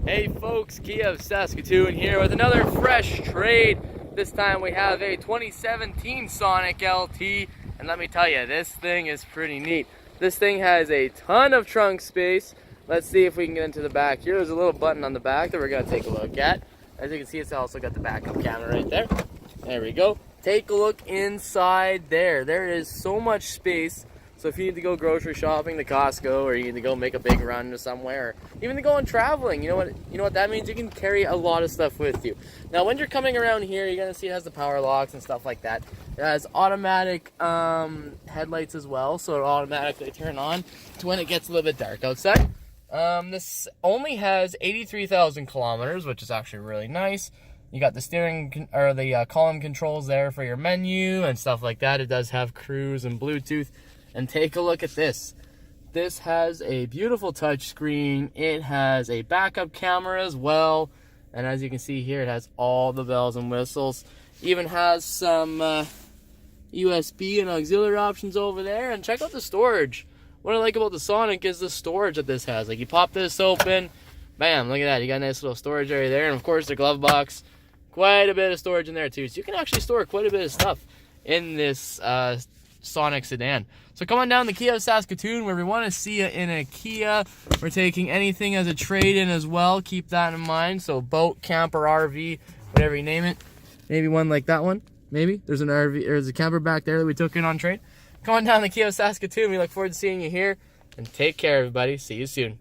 Hey folks, Kia of Saskatoon here with another fresh trade. This time we have a 2017 Sonic LT, and let me tell you, this thing is pretty neat. This thing has a ton of trunk space. Let's see if we can get into the back here. There's a little button on the back that we're going to take a look at. As you can see, it's also got the backup camera right there. There we go. Take a look inside there. There is so much space. So if you need to go grocery shopping to Costco, or you need to go make a big run to somewhere, or even to go on traveling, you know what that means? You can carry a lot of stuff with you. Now when you're coming around here, you're gonna see it has the power locks and stuff like that. It has automatic headlights as well, so it'll automatically turn on to when it gets a little bit dark outside. This only has 83,000 kilometers, which is actually really nice. You got the steering or the column controls there for your menu and stuff like that. It does have cruise and Bluetooth. And take a look at this. This has a beautiful touchscreen. It has a backup camera as well. And as you can see here, it has all the bells and whistles. Even has some USB and auxiliary options over there. And check out the storage. What I like about the Sonic is the storage that this has. Like, you pop this open, bam, look at that. You got a nice little storage area there. And of course, the glove box. Quite a bit of storage in there too. So you can actually store quite a bit of stuff in this Sonic sedan. So come on down to Kia of Saskatoon, where we want to see you in a Kia. We're taking anything as a trade-in as well. Keep that in mind. So boat, camper, RV, whatever you name it. Maybe one like that one. Maybe there's an RV or there's a camper back there that we took in on trade. Come on down to Kia of Saskatoon. We look forward to seeing you here. And take care, everybody. See you soon.